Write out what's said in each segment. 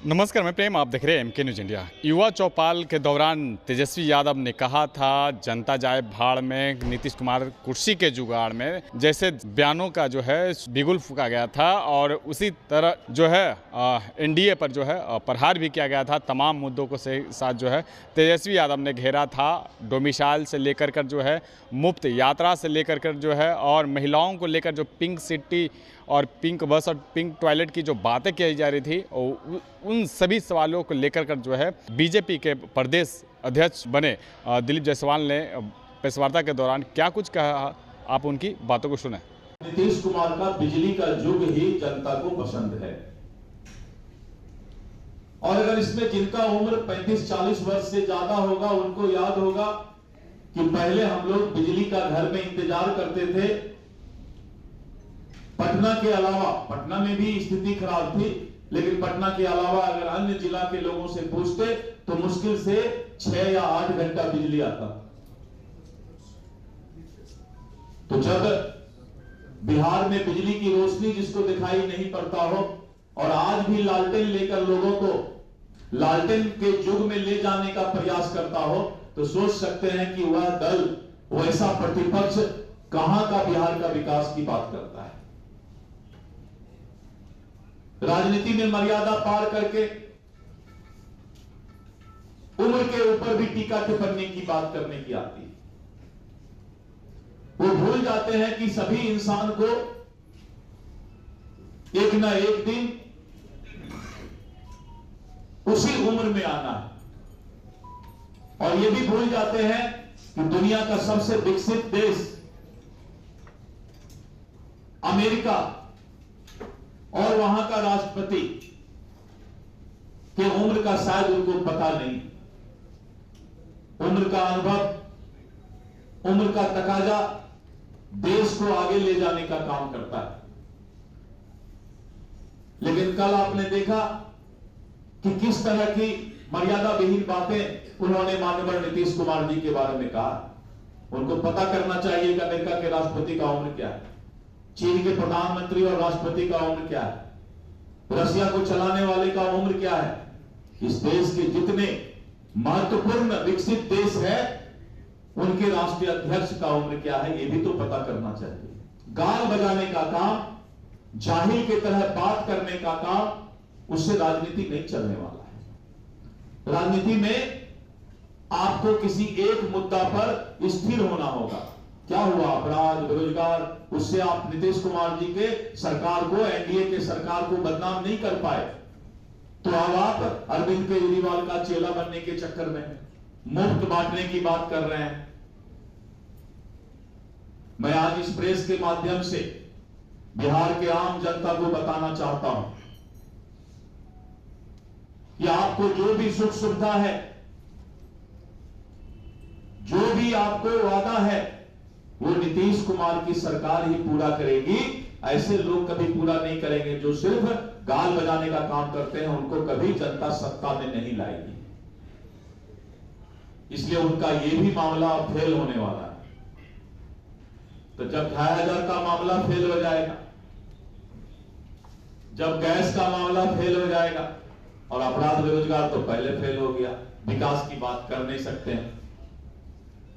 नमस्कार, मैं प्रेम, आप देख रहे हैं एमके न्यूज़ इंडिया। युवा चौपाल के दौरान तेजस्वी यादव ने कहा था जनता जाए भाड़ में, नीतीश कुमार कुर्सी के जुगाड़ में, जैसे बयानों का जो है बिगुल फूंका गया था और उसी तरह जो है एनडीए पर जो है प्रहार भी किया गया था। तमाम मुद्दों को साथ जो है तेजस्वी यादव ने घेरा था। डोमिसाइल से लेकर कर जो है मुफ्त यात्रा से लेकर कर जो है और महिलाओं को लेकर जो पिंक सिटी और पिंक बस और पिंक टॉयलेट की जो बातें की जा रही थी, उन सभी सवालों को लेकर कर जो है बीजेपी के प्रदेश अध्यक्ष बने दिलीप जायसवाल ने प्रेस वार्ता के दौरान क्या कुछ कहा, आप उनकी बातों को सुने। नीतीश कुमार का बिजली का युग ही जनता को पसंद है और अगर इसमें जिनका उम्र 35-40 वर्ष से ज्यादा होगा उनको याद होगा कि पहले हम लोग बिजली का घर में इंतजार करते थे। पटना के अलावा, पटना में भी स्थिति खराब थी, लेकिन पटना के अलावा अगर अन्य जिला के लोगों से पूछते तो मुश्किल से 6 या 8 घंटा बिजली आता। तो जब बिहार में बिजली की रोशनी जिसको दिखाई नहीं पड़ता हो और आज भी लालटेन लेकर लोगों को लालटेन के युग में ले जाने का प्रयास करता हो, तो सोच सकते हैं कि वह दल, वैसा प्रतिपक्ष कहां का बिहार का विकास की बात करता है। राजनीति में मर्यादा पार करके उम्र के ऊपर भी टीका टिप्पणी की बात करने की आती है। वो भूल जाते हैं कि सभी इंसान को एक ना एक दिन उसी उम्र में आना है और ये भी भूल जाते हैं कि दुनिया का सबसे विकसित देश अमेरिका और वहां का राष्ट्रपति के उम्र का शायद उनको पता नहीं। उम्र का अनुभव, उम्र का तकाजा देश को आगे ले जाने का काम करता है। लेकिन कल आपने देखा कि किस तरह की मर्यादा विहीन बातें उन्होंने माननीय नीतीश कुमार जी के बारे में कहा। उनको पता करना चाहिए कि अमेरिका के राष्ट्रपति का उम्र क्या है, चीन के प्रधानमंत्री और राष्ट्रपति का उम्र क्या है, रशिया को चलाने वाले का उम्र क्या है, इस देश के जितने महत्वपूर्ण विकसित देश है उनके राष्ट्रीय अध्यक्ष का उम्र क्या है, यह भी तो पता करना चाहिए। गाल बजाने का काम, जाहिल की तरह बात करने का काम, उससे राजनीति नहीं चलने वाला है। राजनीति में आपको किसी एक मुद्दा पर स्थिर होना होगा। क्या हुआ? अपराध, बेरोजगार, उससे आप नीतीश कुमार जी के सरकार को, एनडीए के सरकार को बदनाम नहीं कर पाए, तो अब आप अरविंद केजरीवाल का चेला बनने के चक्कर में मुफ्त बांटने की बात कर रहे हैं। मैं आज इस प्रेस के माध्यम से बिहार के आम जनता को बताना चाहता हूं कि आपको जो भी सुख सुविधा है, जो भी आपको वादा है, वो नीतीश कुमार की सरकार ही पूरा करेगी। ऐसे लोग कभी पूरा नहीं करेंगे जो सिर्फ गाल बजाने का काम करते हैं, उनको कभी जनता सत्ता में नहीं लाएगी। इसलिए उनका ये भी मामला फेल होने वाला है। तो जब 2500 का मामला फेल हो जाएगा, जब गैस का मामला फेल हो जाएगा और अपराध बेरोजगार तो पहले फेल हो गया, विकास की बात कर नहीं सकते हैं,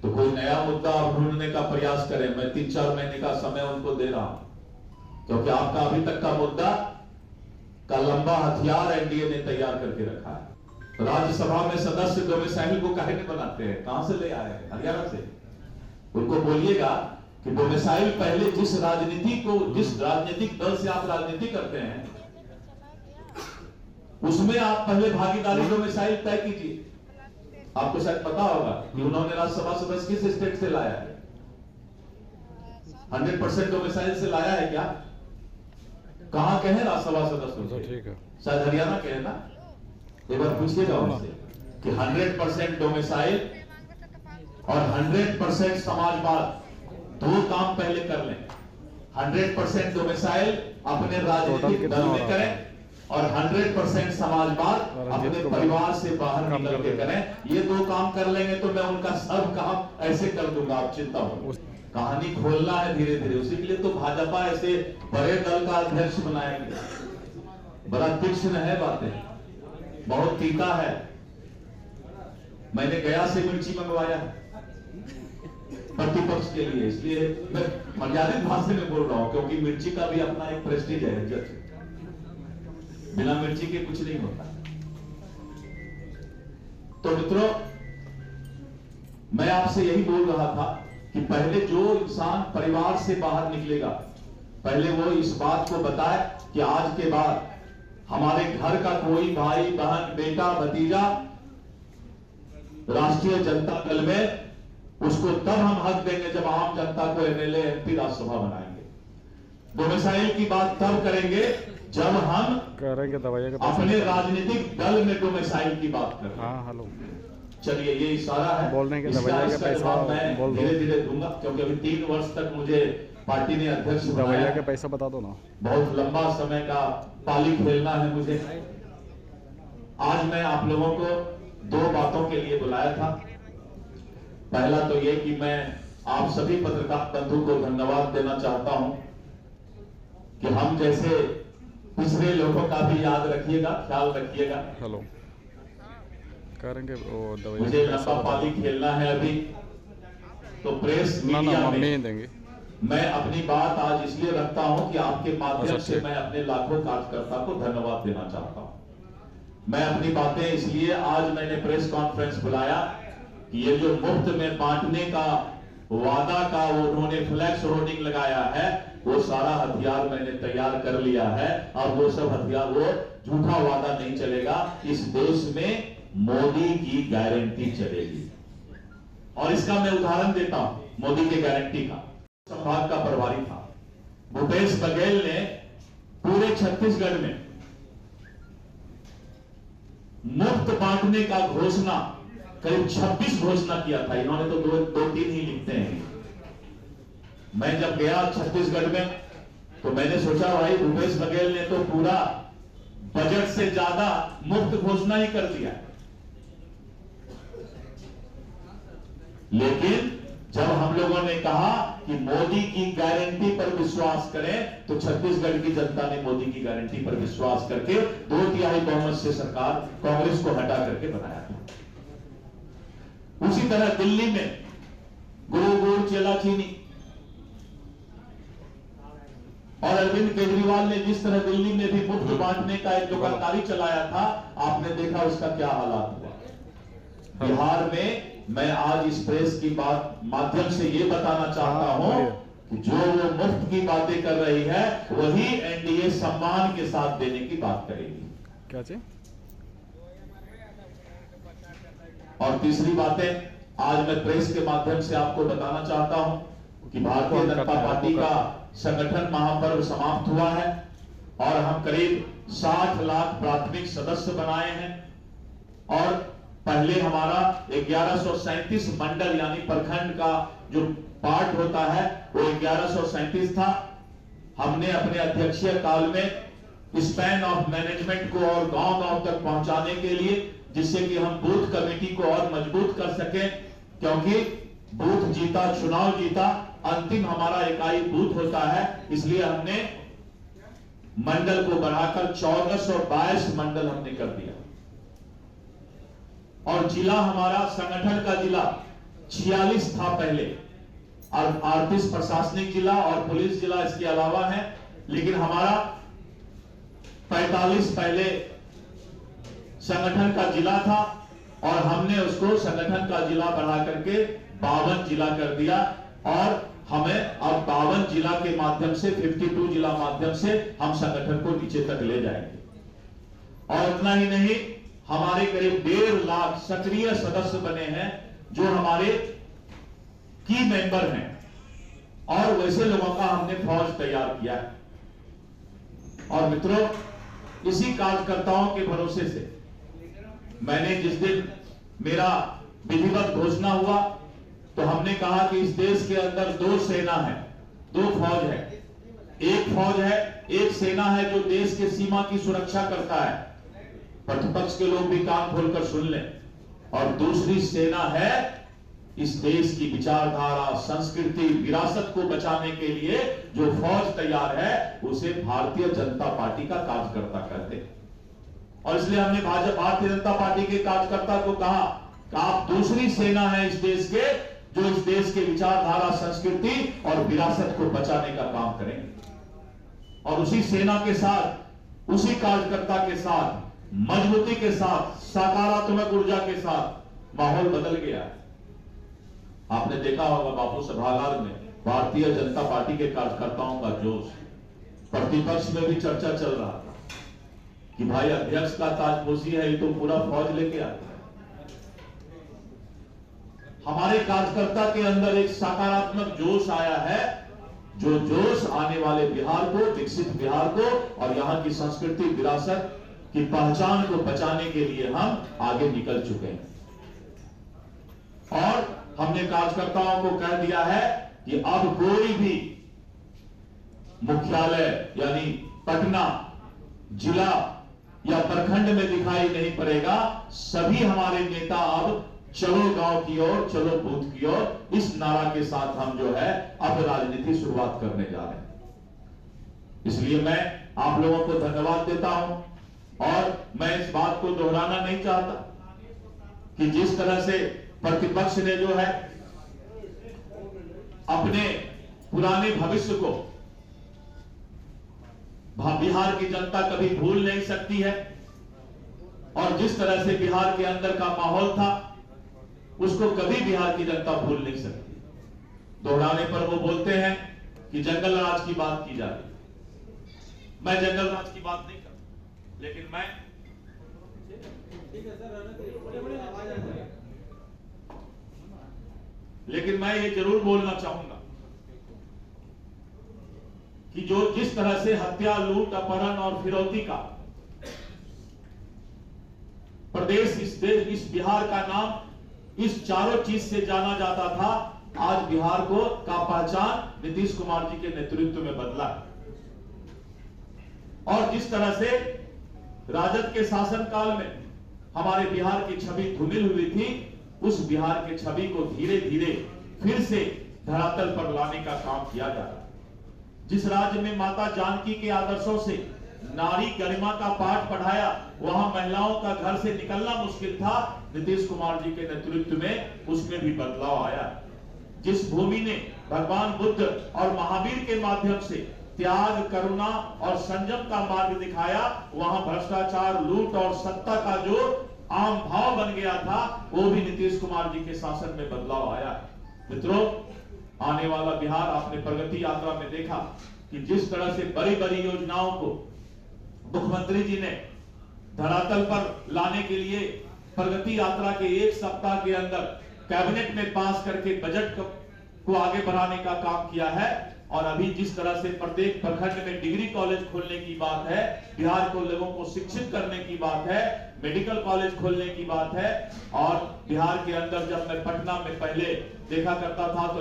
तो कोई नया मुद्दा ढूंढने का प्रयास करें। मैं 3-4 महीने का समय उनको दे रहा हूं, क्योंकि आपका अभी तक का मुद्दा का लंबा हथियार एनडीए ने तैयार करके रखा है। राज्यसभा में सदस्य डोमिसाइल को काहे नहीं बनाते हैं? कहां से ले आए हैं? हरियाणा से। उनको बोलिएगा कि डोमिसाइल पहले जिस राजनीतिक दल से आप राजनीति करते हैं उसमें आप पहले भागीदारी डोमिसाइल तय कीजिए। आपको शायद पता होगा कि उन्होंने राज्यसभा सदस्य किस स्टेट से लाया है। 100% डोमिसाइल से लाया है क्या? कहां के हैं राज्यसभा सदस्य? ठीक है, शायद हरियाणा के हैं ना। एक बार पूछिएगा उनसे कि 100% डोमिसाइल और 100% समाजवाद, दो काम पहले कर लें। 100% डोमिसाइल अपने राजनीतिक दल में करें और 100% समाजवाद अपने परिवार से बाहर निकल के करें। ये दो काम कर लेंगे तो मैं उनका सब काम ऐसे कर दूंगा, आप चिंता मत। कहानी खोलना है धीरे धीरे, उसी के लिए तो भाजपा ऐसे बड़े दल का अध्यक्ष बनाएंगे। बड़ा तीक्ष्ण है बातें। बहुत तीता है। मैंने गया से मिर्ची मंगवाया प्रतिपक्ष के लिए, इसलिए मैं मर्यादित भाषा में बोल रहा हूं, क्योंकि मिर्ची का भी अपना एक प्रेस्टीज है, इज्जत है। बिना मिर्ची के कुछ नहीं होता। तो मित्रों, मैं आपसे यही बोल रहा था कि पहले जो इंसान परिवार से बाहर निकलेगा, पहले वो इस बात को बताए कि आज के बाद हमारे घर का कोई भाई बहन बेटा भतीजा राष्ट्रीय जनता दल में, उसको तब हम हक देंगे जब आम जनता को एमएलए एमपी राज्यसभा बनाएंगे। डोमिसाइल की बात तब करेंगे जब हम करेंगे दवाइयाँ अपने राजनीतिक दल में डोमिसाइल की बात करें। हाँ हेलो, चलिए, ये इशारा है, बोलने के इसका दवाइयाँ का पैसा जवाब मैं बोल दो। धीरे धीरे दूंगा, क्योंकि अभी 3 वर्ष तक मुझे पार्टी ने अध्यक्ष दवाइयाँ बनाया। के पैसा बता दो ना। बहुत लंबा समय का पाली खेलना है मुझे। आज मैं आप लोगों को 2 बातों के लिए बुलाया था। पहला तो ये कि मैं आप सभी पत्रकार बंधु को धन्यवाद देना चाहता हूं कि हम जैसे पिछड़े लोगों का भी याद रखिएगा, ख्याल रखिएगा। हेलो, करेंगे वो दवाइयाँ मुझे का पैसा लंबा बता पाली खेलना है अभी, तो प्रेस दो। ना मीडिया मम्मी ही में देंगे। मैं अपनी बात आज इसलिए रखता हूं कि आपके माध्यम अच्छा, से ठीक। मैं अपने लाखों कार्यकर्ता को धन्यवाद देना चाहता हूं। मैं अपनी बातें इसलिए आज मैंने प्रेस कॉन्फ्रेंस बुलाया कि ये जो मुफ्त में बांटने का वादा का वो उन्होंने फ्लैक्स होर्डिंग लगाया है, वो सारा हथियार मैंने तैयार कर लिया है। अब वो सब हथियार, वो झूठा वादा नहीं चलेगा। इस देश में मोदी की गारंटी चलेगी, और इसका मैं उदाहरण देता हूं मोदी के गारंटी का। संभाग का प्रभारी था भूपेश बघेल ने पूरे छत्तीसगढ़ में मुफ्त बांटने का घोषणा करीब 26 घोषणा किया था। इन्होंने तो 2-3 ही लिखते हैं। मैं जब गया छत्तीसगढ़ में तो मैंने सोचा भाई भूपेश बघेल ने तो पूरा बजट से ज्यादा मुफ्त घोषणा ही कर दिया। लेकिन जब हम लोगों ने कहा कि मोदी की गारंटी पर विश्वास करें, तो छत्तीसगढ़ की जनता ने मोदी की गारंटी पर विश्वास करके 2/3 बहुमत से सरकार कांग्रेस को हटा करके बनाया था। उसी तरह दिल्ली में गुरु गुड़ चेला चीनी, और अरविंद केजरीवाल ने जिस तरह दिल्ली में भी मुफ्त बांटने का एक दुकानदारी चलाया था, आपने देखा उसका क्या हालात हुआ। बिहार में मैं आज इस प्रेस की बात माध्यम से ये बताना चाहता हूं कि जो वो मुफ्त की बातें कर रही है, वही एनडीए सम्मान के साथ देने की बात करेगी। क्या चीज? और तीसरी बातें आज मैं प्रेस के माध्यम से आपको बताना चाहता हूं कि भारतीय जनता पार्टी का संगठन महापर्व समाप्त हुआ है, और हम करीब 60 लाख प्राथमिक सदस्य बनाए हैं। और पहले हमारा 1137 मंडल यानी प्रखंड का जो पार्ट होता है वो 1137 था। हमने अपने अध्यक्षीय काल में स्पैन ऑफ मैनेजमेंट को और गांव-गांव तक पहुंचाने के लिए, जिससे कि हम बूथ कमेटी को और मजबूत कर सकें, क्योंकि बूथ जीता चुनाव जीता, अंतिम हमारा इकाई बूथ होता है। इसलिए हमने मंडल को बढ़ाकर 1422 मंडल हमने कर दिया। और जिला हमारा संगठन का जिला 46 था पहले, और 38 प्रशासनिक जिला और पुलिस जिला इसके अलावा है। लेकिन हमारा 45 पहले संगठन का जिला था, और हमने उसको संगठन का जिला बढ़ा करके 52 जिला कर दिया। और हमें अब 52 जिला के माध्यम से 52 जिला माध्यम से हम संगठन को नीचे तक ले जाएंगे। और उतना ही नहीं, हमारे करीब 1.5 लाख सक्रिय सदस्य बने हैं जो हमारे की मेंबर हैं, और वैसे लोगों का हमने फौज तैयार किया है। और मित्रों, इसी कार्यकर्ताओं के भरोसे से मैंने जिस दिन मेरा विधिवत घोषणा हुआ, तो हमने कहा कि इस देश के अंदर 2 सेना है, 2 फौज है। एक फौज है, एक सेना है जो देश के सीमा की सुरक्षा करता है, प्रतिपक्ष के लोग भी कान खोलकर सुन लें। और दूसरी सेना है इस देश की विचारधारा, संस्कृति, विरासत को बचाने के लिए जो फौज तैयार है, उसे भारतीय जनता पार्टी का कार्यकर्ता कहते हैं। और इसलिए हमने भारतीय जनता पार्टी के कार्यकर्ता को कहा कि आप दूसरी सेना है इस देश के, जो इस देश के विचारधारा, संस्कृति और विरासत को बचाने का काम करेंगे। और उसी सेना के साथ, उसी कार्यकर्ता के साथ, मजबूती के साथ, सकारात्मक ऊर्जा के साथ माहौल बदल गया है। आपने देखा होगा बापू सभागार में भारतीय जनता पार्टी के कार्यकर्ताओं का जोश, प्रतिपक्ष में भी चर्चा चल रहा था कि भाई अध्यक्ष का ताजपोशी है, ये तो पूरा फौज लेके आता है। हमारे कार्यकर्ता के अंदर एक सकारात्मक जोश आया है, जो जोश आने वाले बिहार को, विकसित बिहार को और यहां की संस्कृति, विरासत की पहचान को बचाने के लिए हम आगे निकल चुके हैं। और हमने कार्यकर्ताओं को कह दिया है कि अब कोई भी मुख्यालय यानी पटना जिला या प्रखंड में दिखाई नहीं पड़ेगा। सभी हमारे नेता अब चलो गांव की ओर, चलो बूथ की ओर, इस नारा के साथ हम जो है अब राजनीति शुरुआत करने जा रहे हैं। इसलिए मैं आप लोगों को धन्यवाद देता हूं और मैं इस बात को दोहराना नहीं चाहता कि जिस तरह से प्रतिपक्ष ने जो है अपने पुराने भविष्य को बिहार की जनता कभी भूल नहीं सकती है, और जिस तरह से बिहार के अंदर का माहौल था उसको कभी बिहार की जनता भूल नहीं सकती। दोहराने पर वो बोलते हैं कि जंगल राज की बात की जा रही। मैं जंगल राज की बात नहीं करता, लेकिन मैं ये जरूर बोलना चाहूंगा कि जो जिस तरह से हत्या, लूट, अपहरण और फिरौती का प्रदेश, इस बिहार का नाम इस चारों चीज से जाना जाता था, आज बिहार को का पहचान नीतीश कुमार जी के नेतृत्व में बदला है। और जिस तरह से राजद के शासनकाल में हमारे बिहार की छवि धूमिल हुई थी, उस बिहार के छवि को धीरे धीरे फिर से धरातल पर लाने का काम किया जा रहा है। जिस राज्य में माता जानकी के आदर्शों से नारी गरिमा का पाठ पढ़ाया, वहां महिलाओं का घर से निकलना मुश्किल था, नीतीश कुमार जी के नेतृत्व में उसमें भी बदलाव आया। जिस भूमि ने भगवान बुद्ध और महावीर के माध्यम से त्याग, करुणा और संयम का मार्ग दिखाया, वहां भ्रष्टाचार, लूट और सत्ता का जो आम भाव बन गया था, वो भी नीतीश कुमार जी के शासन में बदलाव आया। मित्रों, आने वाला बिहार आपने प्रगति यात्रा में देखा कि जिस तरह से बड़ी बड़ी योजनाओं को मुख्यमंत्री जी ने धरातल पर लाने के लिए प्रगति यात्रा के एक सप्ताह के अंदर कैबिनेट में पास करके बजट को आगे बढ़ाने का काम किया है। और अभी जिस तरह से प्रत्येक प्रखंड में डिग्री कॉलेज खोलने की बात है, बिहार को लोगों को शिक्षित करने की बात है, मेडिकल कॉलेज खोलने की बात है। और बिहार के अंदर जब मैं पटना में पहले देखा करता था तो